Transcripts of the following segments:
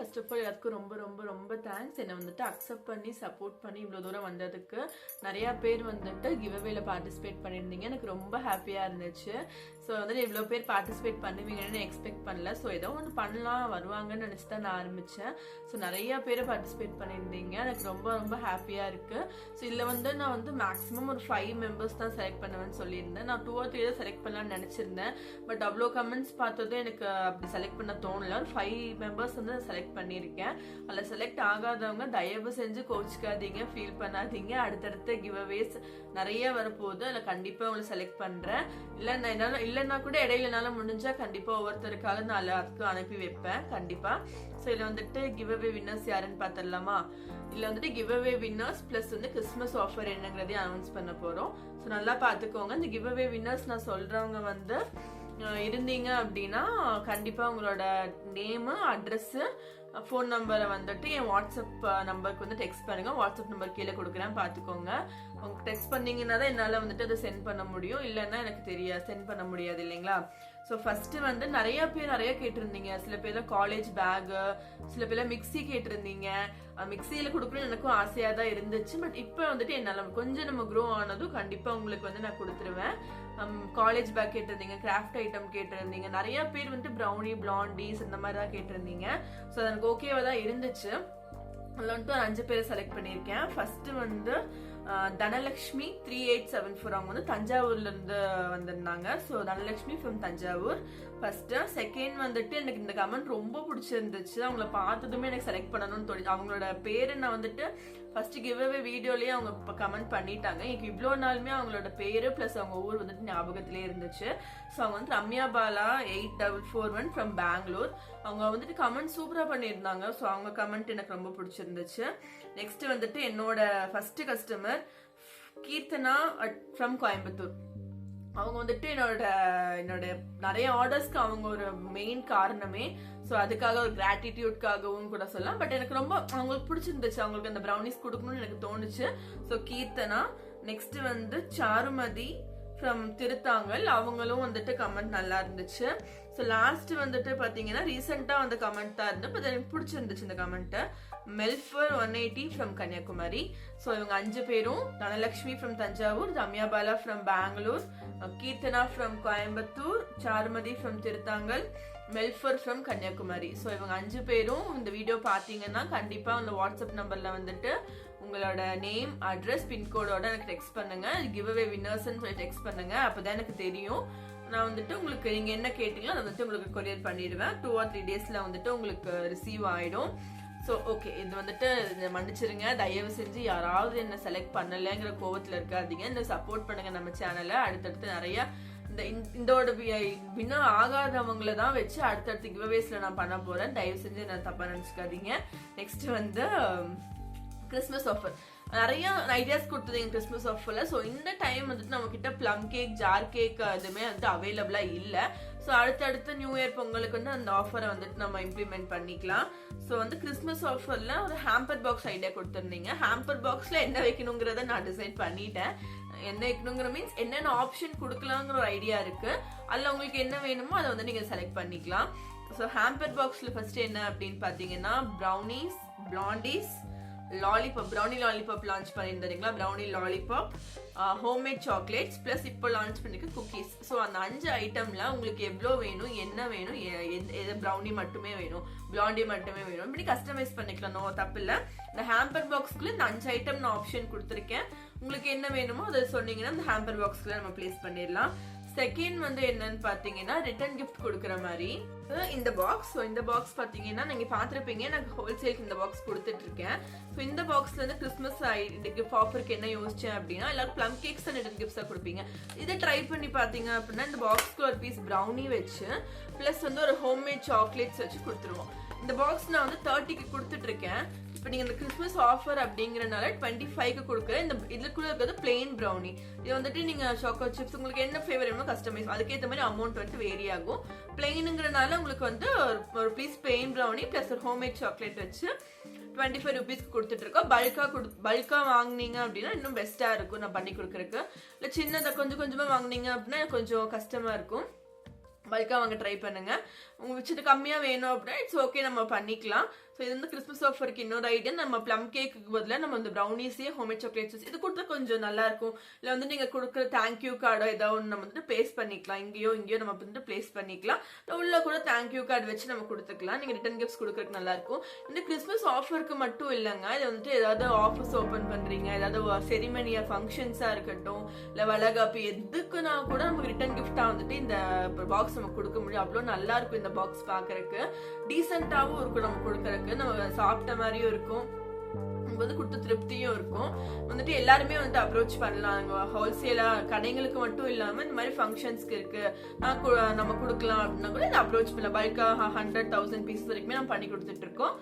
First of all எல்லாத்துக்கும் ரொம்ப ரொம்ப ரொம்ப தேங்க்ஸ். என்னை வந்துட்டு அக்செப்ட் பண்ணி சப்போர்ட் பண்ணி இவ்வளோ தூரம் வந்ததுக்கு. நிறையா பேர் வந்துட்டு கிவ் அவேல பார்ட்டிசிபேட் பண்ணியிருந்தீங்க. எனக்கு ரொம்ப ஹாப்பியாக இருந்துச்சு. ஸோ வந்துட்டு இவ்வளோ பேர் பார்ட்டிசிபேட் பண்ணுவீங்கன்னு எக்ஸ்பெக்ட் பண்ணல. ஸோ ஏதோ ஒன்று பண்ணலாம் வருவாங்கன்னு நினச்சி தான் நான் ஆரம்பித்தேன். ஸோ நிறையா பேர் பார்ட்டிசிபேட் பண்ணியிருந்தீங்க. எனக்கு ரொம்ப ரொம்ப ஹாப்பியாக இருக்குது. ஸோ இதில் வந்து நான் வந்து மேக்ஸிமம் ஒரு 5 மெம்பர்ஸ் தான் செலக்ட் பண்ணுவேன்னு சொல்லியிருந்தேன். நான் 2 or 3 தான் செலக்ட் பண்ணலான்னு நினச்சிருந்தேன். பட் அவ்வளோ கமெண்ட்ஸ் பார்த்ததும் எனக்கு அப்படி செலக்ட் பண்ண தோணல. ஒரு 5 மெம்பர்ஸ் வந்து செலக்ட் பண்ணியிருக்கேன். அதில் செலக்ட் ஆகாதவங்க தயவு செஞ்சு கோச்சிக்காதீங்க, ஃபீல் பண்ணாதீங்க. அடுத்தடுத்த கிவ் அவேஸ் நிறைய வரப்போகுது. அதில் கண்டிப்பாக உங்களை செலக்ட் பண்ணுறேன். இல்லைன்னா கூட இடையிலனால முடிஞ்சா கண்டிப்பாக ஒவ்வொருத்தருக்காக நான் எல்லாத்துக்கும் அனுப்பி வைப்பேன் கண்டிப்பாக. ஸோ இதில் வந்துட்டு கிவ் அவே வின்னர்ஸ் யாருன்னு பார்த்துடலாமா? இதில் வந்துட்டு கிவ் அவே வின்னர்ஸ் ப்ளஸ் வந்து கிறிஸ்மஸ் ஆஃபர் என்னங்கிறதையும் அனௌன்ஸ் பண்ண போகிறோம். ஸோ நல்லா பார்த்துக்கோங்க. இந்த கிவ் அவே வின்னர்ஸ் நான் சொல்கிறவங்க வந்து இருந்தீங்க அப்படின்னா கண்டிப்பாக உங்களோட நேமு, அட்ரஸ்ஸு, ஃபோன் நம்பரை வந்துட்டு என் வாட்ஸ்அப் நம்பருக்கு வந்து டெக்ஸ்ட் பண்ணுங்க. வாட்ஸ்அப் நம்பர் கீழே கொடுக்குறேன், பார்த்துக்கோங்க. உங்களுக்கு டெக்ஸ்ட் பண்ணீங்கன்னா தான் என்னால் வந்துட்டு அதை சென்ட் பண்ண முடியும். இல்லைன்னா எனக்கு தெரியாது, சென்ட் பண்ண முடியாது இல்லைங்களா? ஸோ ஃபர்ஸ்ட்டு வந்து நிறைய கேட்டிருந்தீங்க. சில பேர் காலேஜ் பேகு, சில பேர் மிக்சி கேட்டிருந்தீங்க. மிக்சியில் கொடுக்கணும்னு எனக்கும் ஆசையாக தான் இருந்துச்சு. பட் இப்போ வந்துட்டு என்னால் கொஞ்சம் நம்ம க்ரோ ஆனதும் கண்டிப்பாக உங்களுக்கு வந்து நான் கொடுத்துருவேன். காலேஜ் பேக் கேட்டிருந்தீங்க, கிராஃப்ட் ஐட்டம் கேட்டிருந்தீங்க. நிறைய பேர் வந்துட்டு ப்ரௌனி, பிளாண்டீஸ் இந்த மாதிரி தான் கேட்டிருந்தீங்க. ஸோ எனக்கு ஓகேவா தான் இருந்துச்சு. அதில் வந்துட்டு ஒரு 5 பேரை செலக்ட் பண்ணியிருக்கேன். ஃபர்ஸ்ட் வந்து தனலக்ஷ்மி 3874 அவங்க வந்து தஞ்சாவூர்ல இருந்து வந்திருந்தாங்க. So Dhanalakshmi from Thanjavur first. Second வந்துட்டு எனக்கு இந்த கமெண்ட் ரொம்ப பிடிச்சிருந்துச்சு. அவங்கள பார்த்ததுமே எனக்கு செலக்ட் பண்ணணும்னு தோணுச்சு. அவங்களோட பேரு நான் வந்துட்டு ஃபர்ஸ்ட் கிவ் அவே வீடியோலயே அவங்க கமெண்ட் பண்ணிட்டாங்க. எனக்கு இவ்வளோ நாளுமே அவங்களோட பேரு பிளஸ் அவங்க ஊர் வந்துட்டு ஞாபகத்திலே இருந்துச்சு. ஸோ அவங்க வந்து ரம்யா பாலா 8441 ஃப்ரம் பெங்களூர். அவங்க வந்துட்டு கமெண்ட் சூப்பராக பண்ணியிருந்தாங்க. ஸோ அவங்க கமெண்ட் எனக்கு ரொம்ப பிடிச்சிருந்துச்சு. நெக்ஸ்ட் வந்துட்டு என்னோட first customer Keerthana from Coimbatore. அவங்க வந்துட்டு என்னோட நிறைய ஆர்டர்ஸ்க்கு அவங்க ஒரு மெயின் காரணமே. ஸோ அதுக்காக ஒரு கிராட்டிடியூட்காகவும் கூட சொல்லலாம். பட் எனக்கு ரொம்ப அவங்களுக்கு பிடிச்சிருந்துச்சு. அவங்களுக்கு அந்த ப்ரௌனிஸ் கொடுக்கணும்னு எனக்கு தோணுச்சு. ஸோ கீர்த்தனா. நெக்ஸ்ட் வந்து சாருமதி ஃப்ரம் திருத்தாங்கல். அவங்களும் வந்துட்டு கமெண்ட் நல்லா இருந்துச்சு. ஸோ லாஸ்ட் வந்துட்டு பார்த்தீங்கன்னா ரீசெண்டாக வந்த கமெண்ட் தான் இருந்து. பட் எனக்கு பிடிச்சிருந்துச்சு இந்த கமெண்ட்டை. மெல்ஃபர் 180 ஃப்ரம் கன்னியாகுமரி. ஸோ இவங்க 5 பேரும் Dhanalakshmi from Thanjavur, Ramya Bala from Bangalore, Keerthana from Coimbatore, Charumathi from Thiruthangal, மெல்ஃபர் ஃப்ரம் கன்னியாகுமரி. ஸோ இவங்க 5 பேரும் இந்த வீடியோ பார்த்தீங்கன்னா கண்டிப்பாக அந்த வாட்ஸ்அப் நம்பரில் வந்துட்டு உங்களோட நேம், அட்ரஸ், பின்கோடோட எனக்கு டெக்ஸ்ட் பண்ணுங்க. கிவ் அவே வின்னர்ஸ்ன்னு சொல்லி டெக்ஸ்ட் பண்ணுங்க. அப்போதான் எனக்கு தெரியும். நான் வந்துட்டு உங்களுக்கு நீங்கள் என்ன கேட்டீங்களோ அதை வந்துட்டு உங்களுக்கு கொரியர் பண்ணிடுவேன். 2 or 3 டேஸில் வந்துட்டு உங்களுக்கு ரிசீவ் ஆகிடும். ஸோ ஓகே, இது வந்துட்டு மன்னிச்சிருங்க. தயவு செஞ்சு யாராவது என்ன செலக்ட் பண்ணலைங்கிற கோவத்தில் இருக்காதீங்க. இந்த சப்போர்ட் பண்ணுங்க நம்ம சேனலை. அடுத்தடுத்து நிறைய இதோட வின்னர் ஆகாதவங்களை தான் வச்சு அடுத்தடுத்து கிவ்அவேஸ்ல நான் பண்ண போறேன். தயவு செஞ்சு நான் தப்பா நினைச்சுக்காதீங்க. நெக்ஸ்ட் வந்து கிறிஸ்மஸ் ஆஃபர் நிறைய ஐடியாஸ் கொடுத்தது கிறிஸ்மஸ் ஆஃபர்ல. ஸோ இந்த டைம் வந்துட்டு நம்ம கிட்ட பிளம் கேக், ஜார் கேக் எதுவுமே வந்து அவைலபிளா இல்லை. ஸோ அடுத்தடுத்து நியூ இயர் பொங்கலுக்கு வந்து அந்த ஆஃபரை வந்துட்டு நம்ம இம்ப்ளிமெண்ட் பண்ணிக்கலாம். ஸோ வந்து கிறிஸ்மஸ் ஆஃபர்ல ஒரு ஹேம்பர் பாக்ஸ் ஐடியா கொடுத்துருந்தீங்க. ஹேம்பர் பாக்ஸ்ல என்ன வைக்கணுங்கிறத நான் டிசைட் பண்ணிட்டேன். என்ன வைக்கணுங்கிற மீன்ஸ் என்னென்ன ஆப்ஷன் கொடுக்கலாங்கிற ஒரு ஐடியா இருக்கு. அதில் உங்களுக்கு என்ன வேணுமோ அதை வந்து நீங்க செலக்ட் பண்ணிக்கலாம். ஸோ ஹேம்பர் பாக்ஸ்ல ஃபர்ஸ்ட் என்ன அப்படின்னு பார்த்தீங்கன்னா brownies, blondies, lollipop, brownie lollipop launch பண்ணியிருந்தீங்களா? Brownie lollipop, homemade chocolates plus இப்போ லான்ச் பண்ணிருக்க குக்கீஸ். ஸோ அந்த 5 ஐட்டம்ல உங்களுக்கு எவ்வளோ வேணும், என்ன வேணும், எது ப்ரௌனி மட்டுமே வேணும், பிளாண்டி மட்டுமே வேணும், இப்படி கஸ்டமைஸ் பண்ணிக்கலாம். நோ தப்பு இல்லை. இந்த ஹேம்பர் பாக்ஸ்க்குள்ள இந்த 5 ஐட்டம் நான் ஆப்ஷன் கொடுத்துருக்கேன். உங்களுக்கு என்ன வேணுமோ அதை சொன்னீங்கன்னா இந்த ஹேம்பர் பாக்ஸ்க்குள்ள நம்ம பிளேஸ் பண்ணிடலாம். செகண்ட் வந்து என்னன்னு பாத்தீங்கன்னா ரிட்டர்ன் கிஃப்ட் கொடுக்குற மாதிரி இந்த பாக்ஸ். ஸோ இந்த பாக்ஸ் பாத்தீங்கன்னா நீங்க பாத்திருப்பீங்க, நான் ஹோல்சேலுக்கு இந்த பாக்ஸ் கொடுத்துட்டு இருக்கேன். ஸோ இந்த பாக்ஸ்ல இருந்து கிறிஸ்மஸ் கிஃப்ட் ஆஃபருக்கு என்ன யோசிச்சேன் அப்படின்னா எல்லாரும் பிளம் கேக்ஸ் அண்ட் ரிட்டர்ன் கிஃப்ட்ஸா கொடுப்பீங்க. இதை ட்ரை பண்ணி பாத்தீங்க அப்படின்னா இந்த பாக்ஸ்க்கு ஒரு பீஸ் ப்ரௌனி வச்சு பிளஸ் வந்து ஒரு ஹோம்மேட் சாக்லேட்ஸ் வச்சு கொடுத்துருவோம். இந்த பாக்ஸ் நான் வந்து 30க்கு கொடுத்துட்டு இருக்கேன். இப்போ நீங்கள் இந்த கிறிஸ்மஸ் ஆஃபர் அப்படிங்கிறனால 25க்கு கொடுக்குறேன். இந்த இதுக்குள்ள இருக்கிறது பிளெயின் ப்ரௌனி. இது வந்துட்டு நீங்கள் சாக்கோ சிப்ஸ் உங்களுக்கு என்ன ஃப்ளேவர் வேணுமோ கஸ்டமைஸ், அதுக்கேற்ற மாதிரி அமௌண்ட் வந்துட்டு வேரி ஆகும். பிளெயினுங்கிறனால உங்களுக்கு வந்து ஒரு பீஸ் பிளெயின் ப்ரௌனி ப்ளஸ் ஒரு ஹோம்மேட் சாக்லேட் வச்சு 25 rupeesக்கு கொடுத்துட்டு இருக்கோம். பல்கா வாங்கினீங்க அப்படின்னா இன்னும் பெஸ்ட்டாக இருக்கும் நான் பண்ணி கொடுக்குறதுக்கு. இல்லை சின்னதை கொஞ்சம் கொஞ்சமாக வாங்கினீங்க அப்படின்னா கொஞ்சம் கஷ்டமாக இருக்கும். பல்காக வாங்க ட்ரை பண்ணுங்க. உங்களுக்கு வச்சுட்டு கம்மியாக வேணும் அப்படின்னா இட்ஸ் ஓகே, நம்ம பண்ணிக்கலாம். ஸோ இது வந்து கிறிஸ்மஸ் ஆஃபருக்கு இன்னொரு ஐடியா, நம்ம ப்ளம் கேக்கு பதிலாக நம்ம வந்து ப்ரௌனிஸே ஹோம்மேட் சாக்லேட்ஸ் இது கொடுத்தா கொஞ்சம் நல்லா இருக்கும். இல்லை வந்து நீங்கள் கொடுக்குற தேங்க்யூ கார்டோ ஏதாவது ஒன்று நம்ம வந்துட்டு பிளேஸ் பண்ணிக்கலாம், இங்கேயோ நம்ம வந்துட்டு பிளேஸ் பண்ணிக்கலாம். உள்ள கூட தேங்க்யூ கார்டு வச்சு நம்ம கொடுத்துக்கலாம். நீங்கள் ரிட்டன் கிஃப்ட்ஸ் கொடுக்குறதுக்கு நல்லா இருக்கும். இந்த கிறிஸ்மஸ் ஆஃபருக்கு மட்டும் இல்லைங்க, இது வந்துட்டு ஏதாவது ஆஃபீஸ் ஓப்பன் பண்ணுறீங்க, ஏதாவது செரிமனியா ஃபங்க்ஷன்ஸாக இருக்கட்டும், இல்லை வளகாப்பு எதுக்குன்னா கூட நமக்கு ரிட்டன் கிஃப்டாக வந்துட்டு இந்த பாக்ஸ் நம்ம கொடுக்க முடியும். அவ்வளோ நல்லா இருக்கும் இந்த பாக்ஸ் பார்க்கறதுக்கு, டீசெண்டாகவும் இருக்கும், நம்ம கொடுக்கறதுக்கு நம்ம சாப்பிட்ட மாதிரியும் இருக்கும், வந்து கொடுத்த திருப்தியும் இருக்கும். வந்துட்டு எல்லாருமே வந்து அப்ரோச் பண்ணலாம். ஹோல்சேலா கடைங்களுக்கு மட்டும் இல்லாம இந்த மாதிரி ஃபங்க்ஷன்ஸ்க்கு இருக்கு நம்ம கொடுக்கலாம் அப்படின்னா கூட இதை அப்ரோச் பண்ணலாம். பல்கா 100,000 பீசஸ் வரைக்குமே நம்ம பண்ணி கொடுத்துட்டு இருக்கோம்.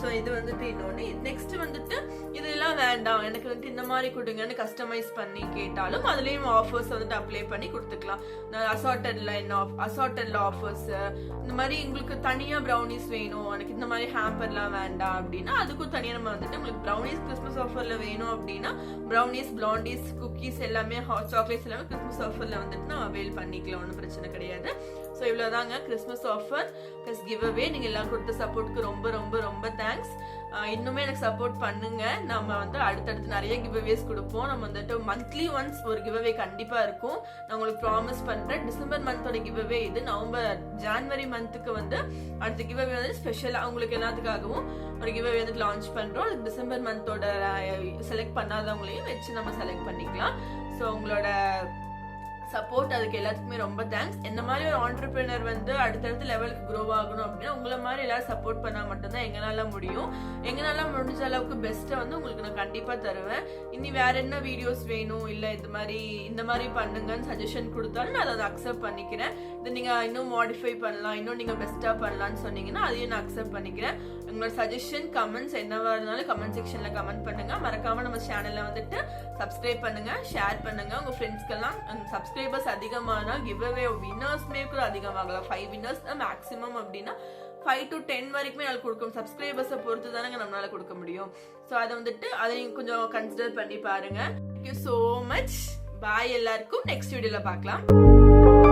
ஸோ இது வந்துட்டு இன்னொன்று. நெக்ஸ்ட் வந்துட்டு இதெல்லாம் வேண்டாம் எனக்கு வந்துட்டு இந்த மாதிரி கொடுங்கன்னு கஸ்டமைஸ் பண்ணி கேட்டாலும் அதுலேயும் ஆஃபர்ஸ் வந்துட்டு அப்ளை பண்ணி கொடுத்துக்கலாம். அசார்டட்ல ஆஃபர்ஸ், இந்த மாதிரி உங்களுக்கு தனியாக ப்ரௌனிஸ் வேணும், எனக்கு இந்த மாதிரி ஹேம்பர்லாம் வேண்டாம் அப்படின்னா அதுக்கும் தனியாக நம்ம வந்துட்டு உங்களுக்கு ப்ரௌனிஸ் கிறிஸ்மஸ் ஆஃபர்ல வேணும் அப்படின்னா ப்ரௌனிஸ், பிளாண்டிஸ், குக்கீஸ் எல்லாமே, ஹாட் சாக்லேட்ஸ் எல்லாமே கிறிஸ்மஸ் ஆஃபர்ல வந்துட்டு நம்ம அவைல் பண்ணிக்கலாம், ஒன்றும் பிரச்சனை கிடையாது. ஸோ இவ்வளோதாங்க Christmas offer plus give away. நீங்கள் எல்லாம் கொடுத்த சப்போர்ட்டுக்கு ரொம்ப ரொம்ப ரொம்ப தேங்க்ஸ். இன்னுமே எனக்கு சப்போர்ட் பண்ணுங்க. நம்ம வந்து அடுத்தடுத்து நிறைய கிவ் அவேஸ் கொடுப்போம். நம்ம வந்துட்டு மந்த்லி ஒன்ஸ் ஒரு கிவ் அவே கண்டிப்பாக இருக்கும், நான் உங்களுக்கு ப்ராமிஸ் பண்ணுறேன். டிசம்பர் மந்தோட கிவ் அவே இது. ஜான்வரி மந்த்துக்கு வந்து அடுத்த கிவ் அவே வந்து ஸ்பெஷலாக உங்களுக்கு எல்லாத்துக்காகவும் ஒரு கிவ் அவே வந்து லான்ச் பண்ணுறோம். டிசம்பர் மந்தோட செலக்ட் பண்ணாதவங்களையும் வச்சு நம்ம செலக்ட் பண்ணிக்கலாம். ஸோ உங்களோட சப்போர்ட் அதுக்கு எல்லாத்துக்குமே ரொம்ப தேங்க்ஸ். என்ன மாதிரி ஒரு ஆண்டர்பிரினர் வந்து அடுத்தடுத்த லெவலுக்கு க்ரோ ஆகணும் அப்படின்னா உங்களை மாதிரி எல்லாரும் சப்போர்ட் பண்ணால் மட்டும்தான் எங்களால முடியும். எங்களால முடிஞ்ச அளவுக்கு பெஸ்ட்டை வந்து உங்களுக்கு நான் கண்டிப்பாக தருவேன். இனி வேற என்ன வீடியோஸ் வேணும், இல்லை இந்த மாதிரி பண்ணுங்கன்னு சஜஷன் கொடுத்தாலும் நான் அதை அக்செப்ட் பண்ணிக்கிறேன். இதை நீங்கள் இன்னும் மாடிஃபை பண்ணலாம், இன்னும் நீங்கள் பெஸ்ட்டாக பண்ணலான்னு சொன்னீங்கன்னா அதையும் நான் அக்செப்ட் பண்ணிக்கிறேன். உங்களோட சஜஷன் கமெண்ட்ஸ் என்னவா இருந்தாலும் கமெண்ட் செக்ஷன்ல கமெண்ட் பண்ணுங்க. மறக்காம நம்ம சேனல்ல வந்துட்டு சப்ஸ்கிரைப் பண்ணுங்க, ஷேர் பண்ணுங்க உங்க ஃப்ரெண்ட்ஸ்க்கெல்லாம். சப்ஸ்கிரைபர்ஸ் அதிகமானா கிவ் அவே வின்னர்ஸ்மே கூட அதிகமாகலாம். 5 வின்னர்ஸ் தான் மேக்ஸிமம் அப்படின்னா 5 to 10 வரைக்குமே நாள் கொடுக்கும். சப்ஸ்கிரைபர்ஸை பொறுத்து தானே நம்மளால கொடுக்க முடியும். ஸோ அதை வந்துட்டு அதை நீங்க கொஞ்சம் கன்சிடர் பண்ணி பாருங்க. Thank you so much. பாய் எல்லாருக்கும். நெக்ஸ்ட் வீடியோல பார்க்கலாம்.